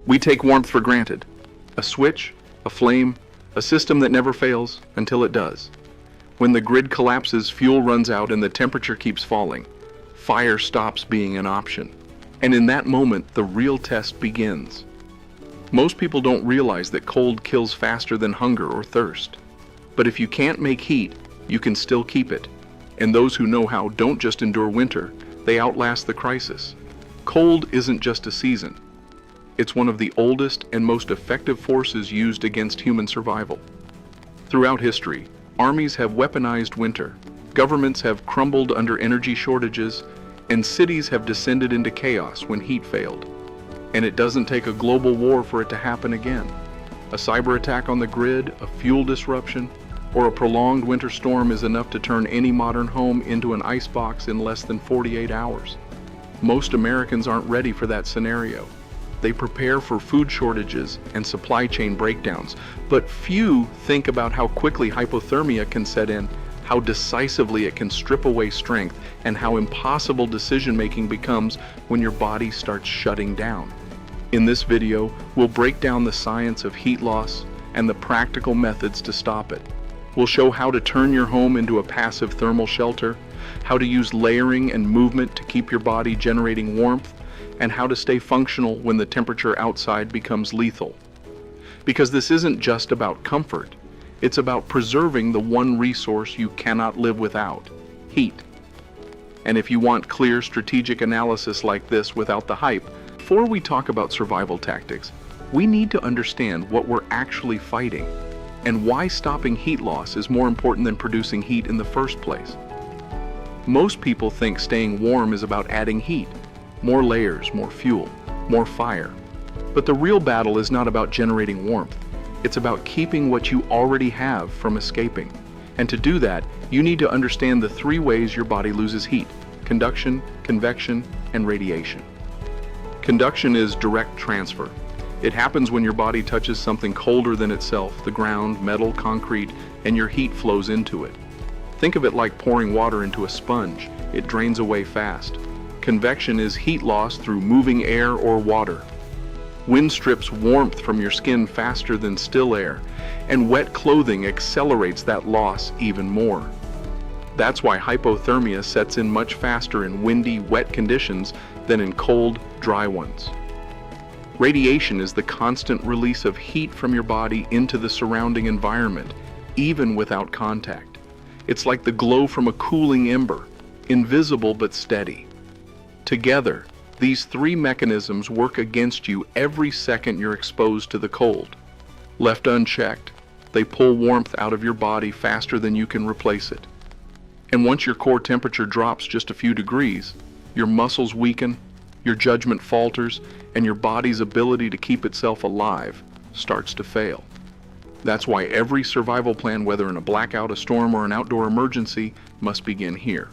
We take warmth for granted. A switch, a flame, a system that never fails until it does. When the grid collapses, fuel runs out and the temperature keeps falling. Fire stops being an option. And in that moment, the real test begins. Most people don't realize that cold kills faster than hunger or thirst. But if you can't make heat, you can still keep it. And those who know how don't just endure winter, they outlast the crisis. Cold isn't just a season. It's one of the oldest and most effective forces used against human survival. Throughout history, armies have weaponized winter, governments have crumbled under energy shortages, and cities have descended into chaos when heat failed. And it doesn't take a global war for it to happen again. A cyber attack on the grid, a fuel disruption, or a prolonged winter storm is enough to turn any modern home into an icebox in less than 48 hours. Most Americans aren't ready for that scenario. They prepare for food shortages and supply chain breakdowns, but few think about how quickly hypothermia can set in, how decisively it can strip away strength, and how impossible decision-making becomes when your body starts shutting down. In this video, we'll break down the science of heat loss and the practical methods to stop it. We'll show how to turn your home into a passive thermal shelter, how to use layering and movement to keep your body generating warmth, and how to stay functional when the temperature outside becomes lethal. Because this isn't just about comfort, it's about preserving the one resource you cannot live without: heat. And if you want clear strategic analysis like this without the hype, before we talk about survival tactics, we need to understand what we're actually fighting and why stopping heat loss is more important than producing heat in the first place. Most people think staying warm is about adding heat, more layers, more fuel, more fire. But the real battle is not about generating warmth. It's about keeping what you already have from escaping. And to do that, you need to understand the three ways your body loses heat: conduction, convection, and radiation. Conduction is direct transfer. It happens when your body touches something colder than itself, the ground, metal, concrete, and your heat flows into it. Think of it like pouring water into a sponge. It drains away fast. Convection is heat loss through moving air or water. Wind strips warmth from your skin faster than still air, and wet clothing accelerates that loss even more. That's why hypothermia sets in much faster in windy, wet conditions than in cold, dry ones. Radiation is the constant release of heat from your body into the surrounding environment, even without contact. It's like the glow from a cooling ember, invisible but steady. Together, these three mechanisms work against you every second you're exposed to the cold. Left unchecked, they pull warmth out of your body faster than you can replace it. And once your core temperature drops just a few degrees, your muscles weaken, your judgment falters, and your body's ability to keep itself alive starts to fail. That's why every survival plan, whether in a blackout, a storm, or an outdoor emergency, must begin here.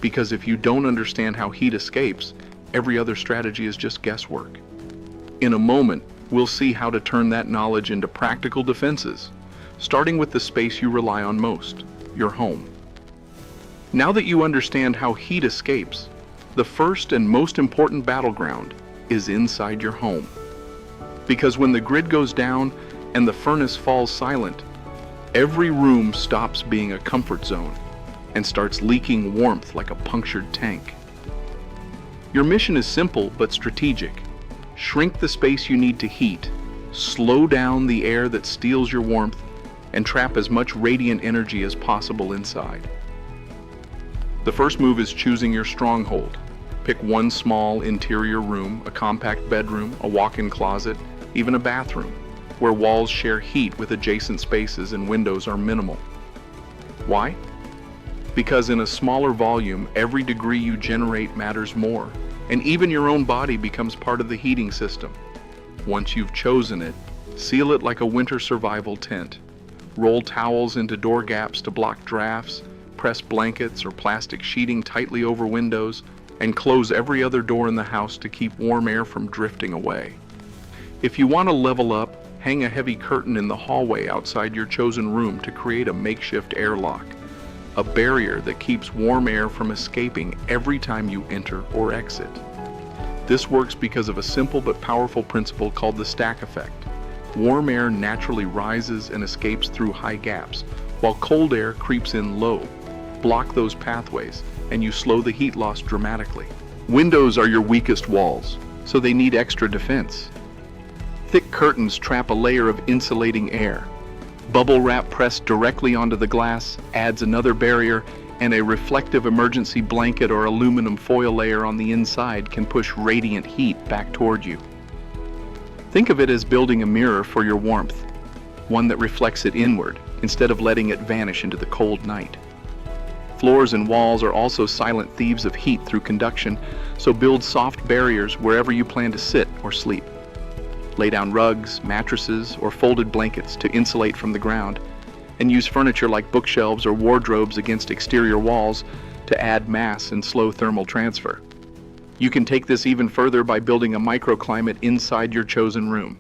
Because if you don't understand how heat escapes, every other strategy is just guesswork. In a moment, we'll see how to turn that knowledge into practical defenses, starting with the space you rely on most, your home. Now that you understand how heat escapes, the first and most important battleground is inside your home. Because when the grid goes down and the furnace falls silent, every room stops being a comfort zone and starts leaking warmth like a punctured tank. Your mission is simple but strategic. Shrink the space you need to heat, slow down the air that steals your warmth, and trap as much radiant energy as possible inside. The first move is choosing your stronghold. Pick one small interior room, a compact bedroom, a walk-in closet, even a bathroom, where walls share heat with adjacent spaces and windows are minimal. Why? Because in a smaller volume, every degree you generate matters more, and even your own body becomes part of the heating system. Once you've chosen it, seal it like a winter survival tent. Roll towels into door gaps to block drafts, press blankets or plastic sheeting tightly over windows, and close every other door in the house to keep warm air from drifting away. If you want to level up, hang a heavy curtain in the hallway outside your chosen room to create a makeshift airlock, a barrier that keeps warm air from escaping every time you enter or exit. This works because of a simple but powerful principle called the stack effect. Warm air naturally rises and escapes through high gaps, while cold air creeps in low. Block those pathways, and you slow the heat loss dramatically. Windows are your weakest walls, so they need extra defense. Thick curtains trap a layer of insulating air. Bubble wrap pressed directly onto the glass adds another barrier, and a reflective emergency blanket or aluminum foil layer on the inside can push radiant heat back toward you. Think of it as building a mirror for your warmth, one that reflects it inward instead of letting it vanish into the cold night. Floors and walls are also silent thieves of heat through conduction, so build soft barriers wherever you plan to sit or sleep. Lay down rugs, mattresses, or folded blankets to insulate from the ground, and use furniture like bookshelves or wardrobes against exterior walls to add mass and slow thermal transfer. You can take this even further by building a microclimate inside your chosen room.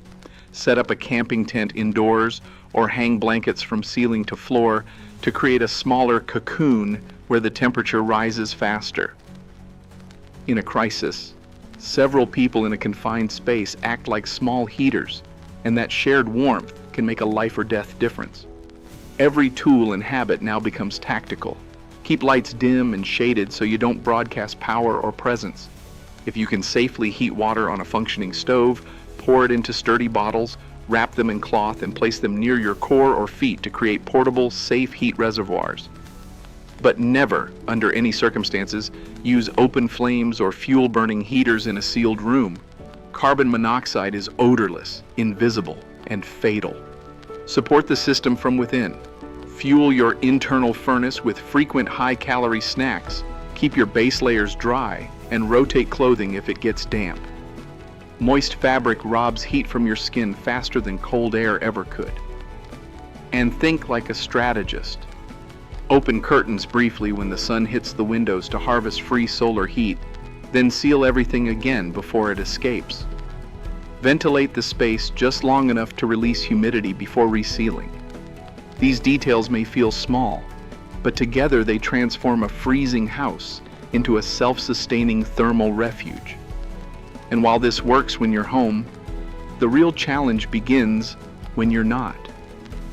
Set up a camping tent indoors or hang blankets from ceiling to floor to create a smaller cocoon where the temperature rises faster. In a crisis, several people in a confined space act like small heaters, and that shared warmth can make a life or death difference. Every tool and habit now becomes tactical. Keep lights dim and shaded so you don't broadcast power or presence. If you can safely heat water on a functioning stove, pour it into sturdy bottles, wrap them in cloth, and place them near your core or feet to create portable, safe heat reservoirs. But never, under any circumstances, use open flames or fuel-burning heaters in a sealed room. Carbon monoxide is odorless, invisible, and fatal. Support the system from within. Fuel your internal furnace with frequent high-calorie snacks. Keep your base layers dry, and rotate clothing if it gets damp. Moist fabric robs heat from your skin faster than cold air ever could. And think like a strategist. Open curtains briefly when the sun hits the windows to harvest free solar heat, then seal everything again before it escapes. Ventilate the space just long enough to release humidity before resealing. These details may feel small, but together they transform a freezing house into a self-sustaining thermal refuge. And while this works when you're home, the real challenge begins when you're not.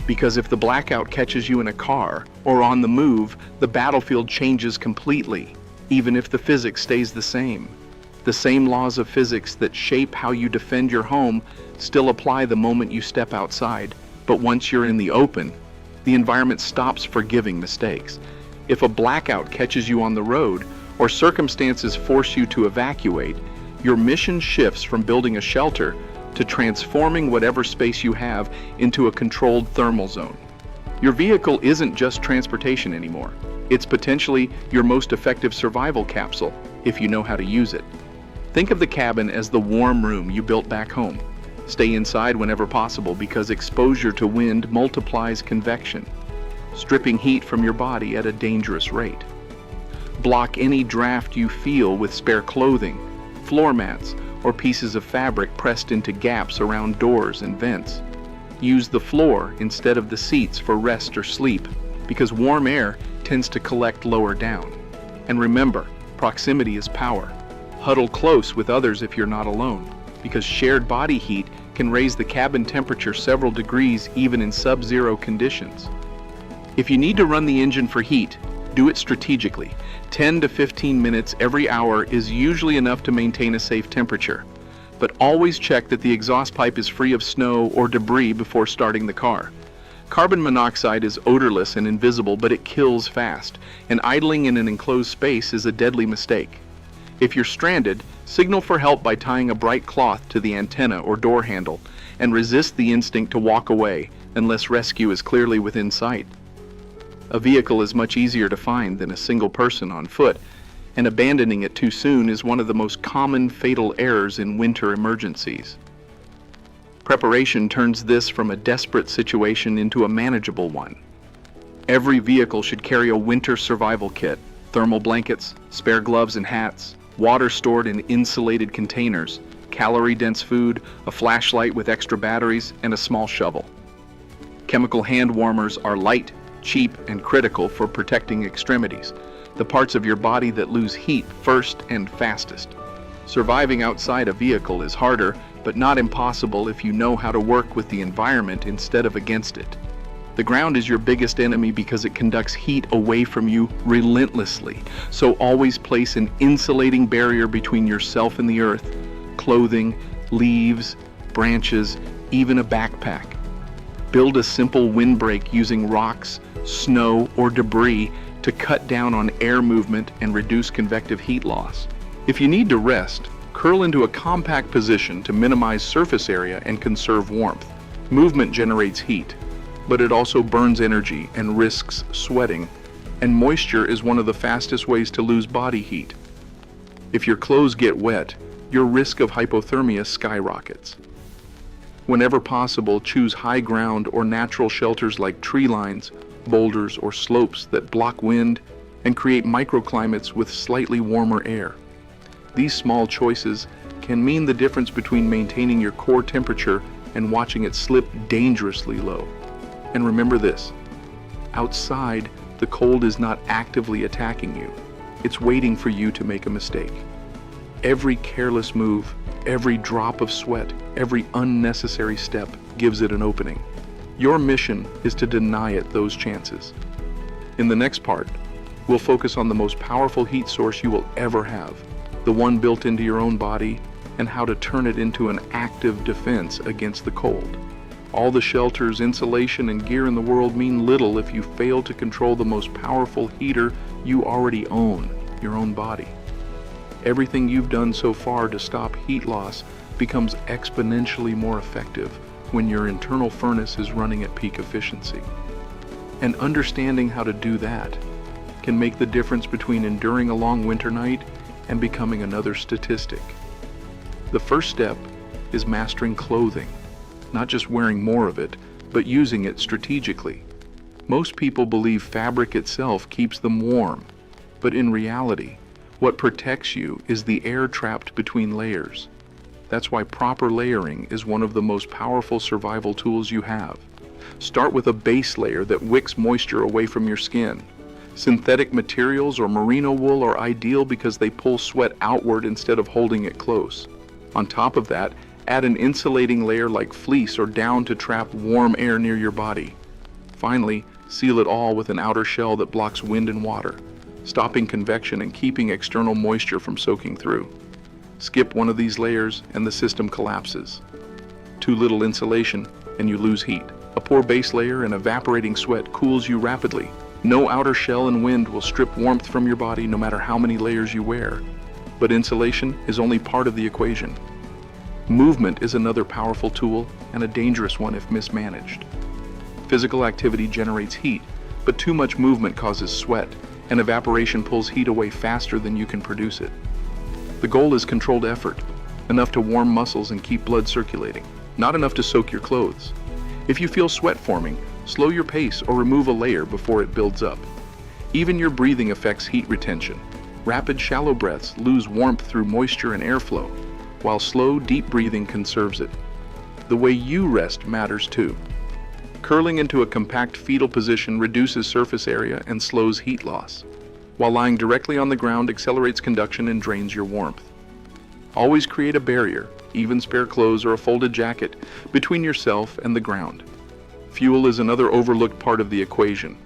Because if the blackout catches you in a car or on the move, the battlefield changes completely, even if the physics stays the same. The same laws of physics that shape how you defend your home still apply the moment you step outside, but once you're in the open, the environment stops forgiving mistakes. If a blackout catches you on the road or circumstances force you to evacuate, your mission shifts from building a shelter to transforming whatever space you have into a controlled thermal zone. Your vehicle isn't just transportation anymore. It's potentially your most effective survival capsule if you know how to use it. Think of the cabin as the warm room you built back home. Stay inside whenever possible because exposure to wind multiplies convection, stripping heat from your body at a dangerous rate. Block any draft you feel with spare clothing, floor mats, or pieces of fabric pressed into gaps around doors and vents. Use the floor instead of the seats for rest or sleep, because warm air tends to collect lower down. And remember, proximity is power. Huddle close with others if you're not alone, because shared body heat can raise the cabin temperature several degrees even in sub-zero conditions. If you need to run the engine for heat, do it strategically. 10 to 15 minutes every hour is usually enough to maintain a safe temperature. But always check that the exhaust pipe is free of snow or debris before starting the car. Carbon monoxide is odorless and invisible, but it kills fast, and idling in an enclosed space is a deadly mistake. If you're stranded, signal for help by tying a bright cloth to the antenna or door handle, and resist the instinct to walk away unless rescue is clearly within sight. A vehicle is much easier to find than a single person on foot, and abandoning it too soon is one of the most common fatal errors in winter emergencies. Preparation turns this from a desperate situation into a manageable one. Every vehicle should carry a winter survival kit, thermal blankets, spare gloves and hats, water stored in insulated containers, calorie-dense food, a flashlight with extra batteries, and a small shovel. Chemical hand warmers are light, cheap, and critical for protecting extremities, the parts of your body that lose heat first and fastest. Surviving outside a vehicle is harder, but not impossible if you know how to work with the environment instead of against it. The ground is your biggest enemy because it conducts heat away from you relentlessly. So always place an insulating barrier between yourself and the earth. Clothing, leaves, branches, even a backpack. Build a simple windbreak using rocks, snow, or debris to cut down on air movement and reduce convective heat loss. If you need to rest, curl into a compact position to minimize surface area and conserve warmth. Movement generates heat, but it also burns energy and risks sweating, and moisture is one of the fastest ways to lose body heat. If your clothes get wet, your risk of hypothermia skyrockets. Whenever possible, choose high ground or natural shelters like tree lines, boulders, or slopes that block wind and create microclimates with slightly warmer air. These small choices can mean the difference between maintaining your core temperature and watching it slip dangerously low. And remember this, outside, the cold is not actively attacking you. It's waiting for you to make a mistake. Every careless move, every drop of sweat, every unnecessary step gives it an opening. Your mission is to deny it those chances. In the next part, we'll focus on the most powerful heat source you will ever have, the one built into your own body, and how to turn it into an active defense against the cold. All the shelters, insulation, and gear in the world mean little if you fail to control the most powerful heater you already own, your own body. Everything you've done so far to stop heat loss becomes exponentially more effective when your internal furnace is running at peak efficiency. And understanding how to do that can make the difference between enduring a long winter night and becoming another statistic. The first step is mastering clothing. Not just wearing more of it, but using it strategically. Most people believe fabric itself keeps them warm, but in reality, what protects you is the air trapped between layers. That's why proper layering is one of the most powerful survival tools you have. Start with a base layer that wicks moisture away from your skin. Synthetic materials or merino wool are ideal because they pull sweat outward instead of holding it close. On top of that, add an insulating layer like fleece or down to trap warm air near your body. Finally, seal it all with an outer shell that blocks wind and water, stopping convection and keeping external moisture from soaking through. Skip one of these layers and the system collapses. Too little insulation and you lose heat. A poor base layer and evaporating sweat cools you rapidly. No outer shell and wind will strip warmth from your body no matter how many layers you wear. But insulation is only part of the equation. Movement is another powerful tool and a dangerous one if mismanaged. Physical activity generates heat, but too much movement causes sweat, and evaporation pulls heat away faster than you can produce it. The goal is controlled effort, enough to warm muscles and keep blood circulating, not enough to soak your clothes. If you feel sweat forming, slow your pace or remove a layer before it builds up. Even your breathing affects heat retention. Rapid, shallow breaths lose warmth through moisture and airflow, while slow, deep breathing conserves it. The way you rest matters too. Curling into a compact fetal position reduces surface area and slows heat loss, while lying directly on the ground accelerates conduction and drains your warmth. Always create a barrier, even spare clothes or a folded jacket, between yourself and the ground. Fuel is another overlooked part of the equation.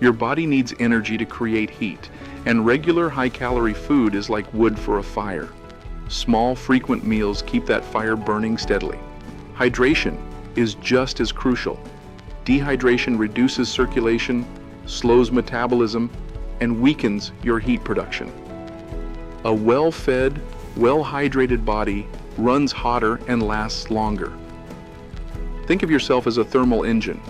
Your body needs energy to create heat, and regular high-calorie food is like wood for a fire. Small, frequent meals keep that fire burning steadily. Hydration is just as crucial. Dehydration reduces circulation, slows metabolism, and weakens your heat production. A well-fed, well-hydrated body runs hotter and lasts longer. Think of yourself as a thermal engine.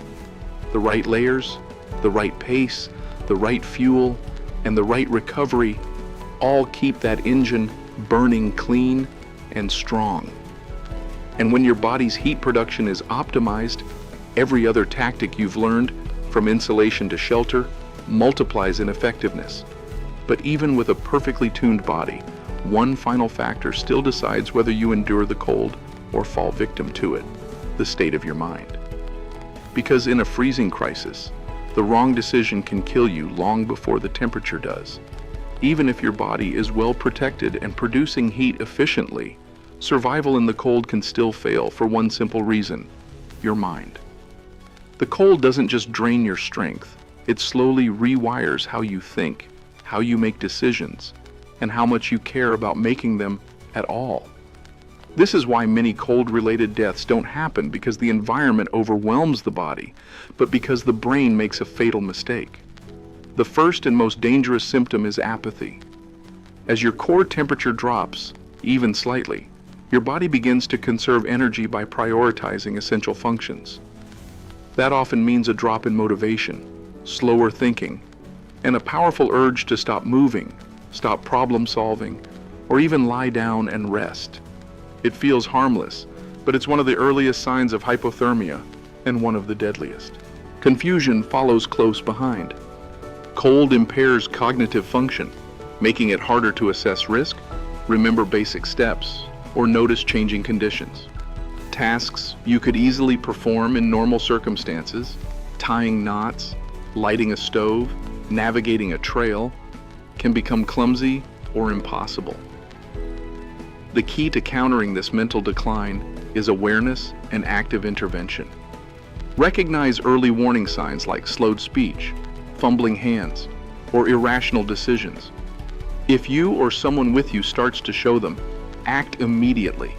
The right layers, the right pace, the right fuel, and the right recovery all keep that engine burning clean and strong. And when your body's heat production is optimized, every other tactic you've learned, from insulation to shelter, multiplies in effectiveness. But even with a perfectly tuned body, one final factor still decides whether you endure the cold or fall victim to it: the state of your mind. Because in a freezing crisis, the wrong decision can kill you long before the temperature does. Even if your body is well protected and producing heat efficiently, survival in the cold can still fail for one simple reason: your mind. The cold doesn't just drain your strength, it slowly rewires how you think, how you make decisions, and how much you care about making them at all. This is why many cold-related deaths don't happen because the environment overwhelms the body, but because the brain makes a fatal mistake. The first and most dangerous symptom is apathy. As your core temperature drops, even slightly, your body begins to conserve energy by prioritizing essential functions. That often means a drop in motivation, slower thinking, and a powerful urge to stop moving, stop problem solving, or even lie down and rest. It feels harmless, but it's one of the earliest signs of hypothermia and one of the deadliest. Confusion follows close behind. Cold impairs cognitive function, making it harder to assess risk, remember basic steps, or notice changing conditions. Tasks you could easily perform in normal circumstances, tying knots, lighting a stove, navigating a trail, can become clumsy or impossible. The key to countering this mental decline is awareness and active intervention. Recognize early warning signs like slowed speech, fumbling hands, or irrational decisions. If you or someone with you starts to show them, act immediately.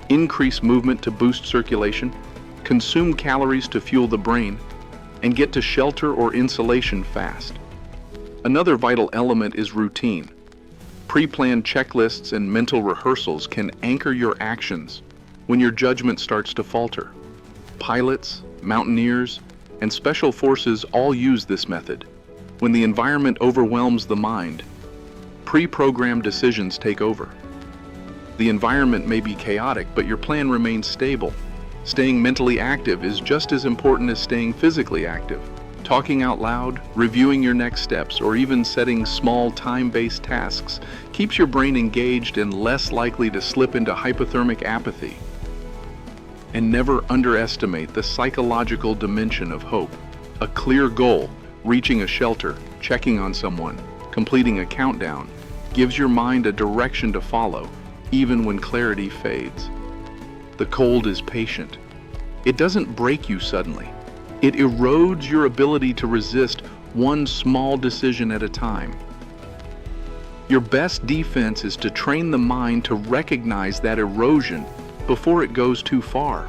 Increase movement to boost circulation, consume calories to fuel the brain, and get to shelter or insulation fast. Another vital element is routine. Pre-planned checklists and mental rehearsals can anchor your actions when your judgment starts to falter. Pilots, mountaineers, and special forces all use this method. When the environment overwhelms the mind, pre-programmed decisions take over. The environment may be chaotic, but your plan remains stable. Staying mentally active is just as important as staying physically active. Talking out loud, reviewing your next steps, or even setting small time-based tasks keeps your brain engaged and less likely to slip into hypothermic apathy. And never underestimate the psychological dimension of hope. A clear goal, reaching a shelter, checking on someone, completing a countdown, gives your mind a direction to follow, even when clarity fades. The cold is patient. It doesn't break you suddenly. It erodes your ability to resist one small decision at a time. Your best defense is to train the mind to recognize that erosion before it goes too far.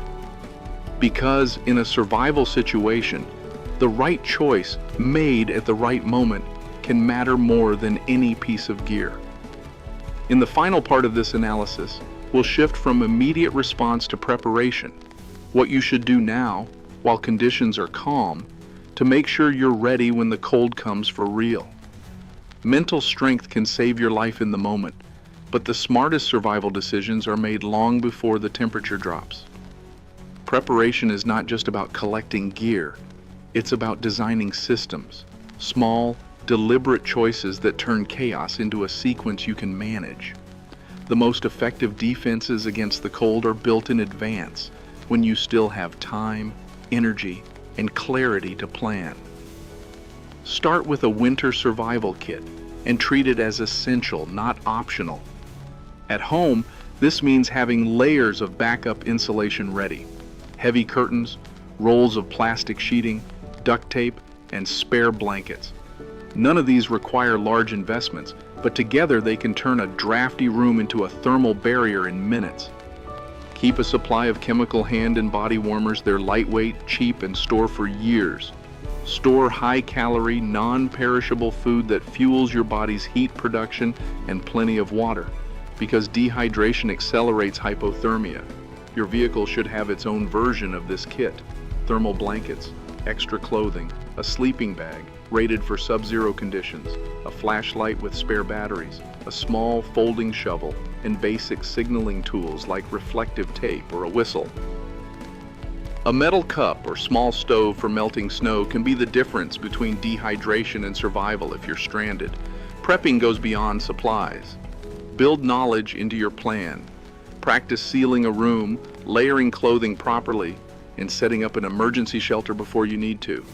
Because in a survival situation, the right choice made at the right moment can matter more than any piece of gear. In the final part of this analysis, we'll shift from immediate response to preparation, what you should do now while conditions are calm, to make sure you're ready when the cold comes for real. Mental strength can save your life in the moment, but the smartest survival decisions are made long before the temperature drops. Preparation is not just about collecting gear, it's about designing systems, small, deliberate choices that turn chaos into a sequence you can manage. The most effective defenses against the cold are built in advance, when you still have time, energy, and clarity to plan. Start with a winter survival kit and treat it as essential, not optional. At home, this means having layers of backup insulation ready. Heavy curtains, rolls of plastic sheeting, duct tape, and spare blankets. None of these require large investments, but together they can turn a drafty room into a thermal barrier in minutes. Keep a supply of chemical hand and body warmers. They're lightweight, cheap, and store for years. Store high-calorie, non-perishable food that fuels your body's heat production, and plenty of water, because dehydration accelerates hypothermia. Your vehicle should have its own version of this kit: thermal blankets, extra clothing, a sleeping bag rated for sub-zero conditions, a flashlight with spare batteries, a small folding shovel, and basic signaling tools like reflective tape or a whistle. A metal cup or small stove for melting snow can be the difference between dehydration and survival if you're stranded. Prepping goes beyond supplies. Build knowledge into your plan. Practice sealing a room, layering clothing properly, and setting up an emergency shelter before you need to.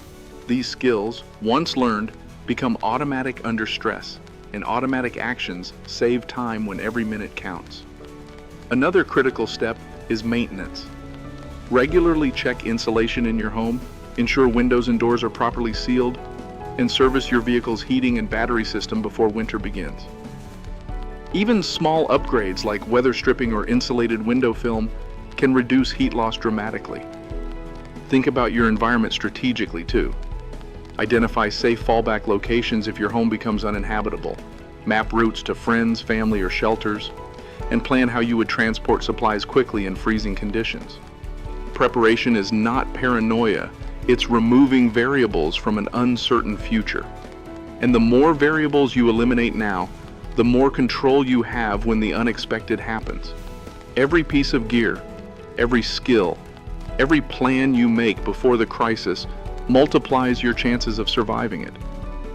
These skills, once learned, become automatic under stress, and automatic actions save time when every minute counts. Another critical step is maintenance. Regularly check insulation in your home, ensure windows and doors are properly sealed, and service your vehicle's heating and battery system before winter begins. Even small upgrades like weather stripping or insulated window film can reduce heat loss dramatically. Think about your environment strategically too. Identify safe fallback locations if your home becomes uninhabitable. Map routes to friends, family, or shelters, and plan how you would transport supplies quickly in freezing conditions. Preparation is not paranoia, it's removing variables from an uncertain future. And the more variables you eliminate now, the more control you have when the unexpected happens. Every piece of gear, every skill, every plan you make before the crisis multiplies your chances of surviving it.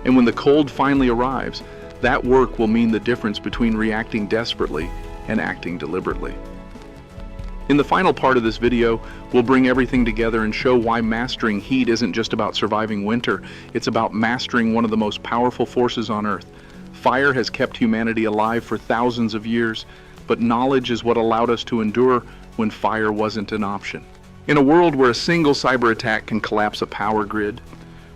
And when the cold finally arrives, that work will mean the difference between reacting desperately and acting deliberately. In the final part of this video, we'll bring everything together and show why mastering heat isn't just about surviving winter, it's about mastering one of the most powerful forces on Earth. Fire has kept humanity alive for thousands of years, but knowledge is what allowed us to endure when fire wasn't an option. In a world where a single cyber attack can collapse a power grid,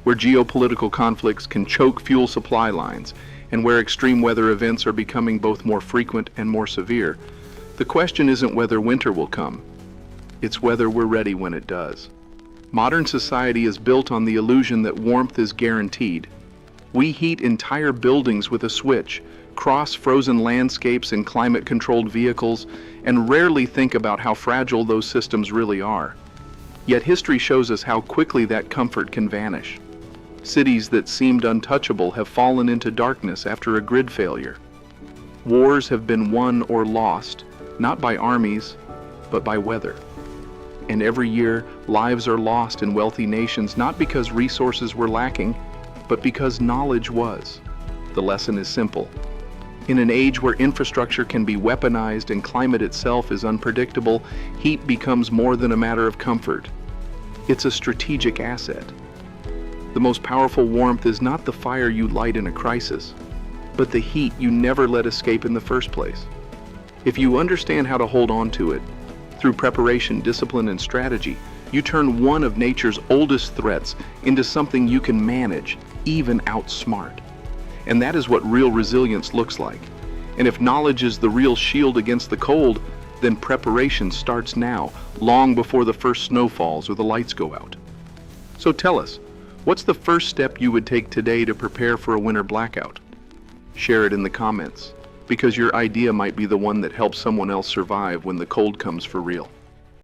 where geopolitical conflicts can choke fuel supply lines, and where extreme weather events are becoming both more frequent and more severe, the question isn't whether winter will come, it's whether we're ready when it does. Modern society is built on the illusion that warmth is guaranteed. We heat entire buildings with a switch, cross frozen landscapes in climate-controlled vehicles, and rarely think about how fragile those systems really are. Yet history shows us how quickly that comfort can vanish. Cities that seemed untouchable have fallen into darkness after a grid failure. Wars have been won or lost, not by armies, but by weather. And every year, lives are lost in wealthy nations not because resources were lacking, but because knowledge was. The lesson is simple. In an age where infrastructure can be weaponized and climate itself is unpredictable, heat becomes more than a matter of comfort. It's a strategic asset. The most powerful warmth is not the fire you light in a crisis, but the heat you never let escape in the first place. If you understand how to hold on to it, through preparation, discipline, and strategy, you turn one of nature's oldest threats into something you can manage, even outsmart. And that is what real resilience looks like. And if knowledge is the real shield against the cold, then preparation starts now, long before the first snow falls or the lights go out. So tell us, what's the first step you would take today to prepare for a winter blackout? Share it in the comments, because your idea might be the one that helps someone else survive when the cold comes for real.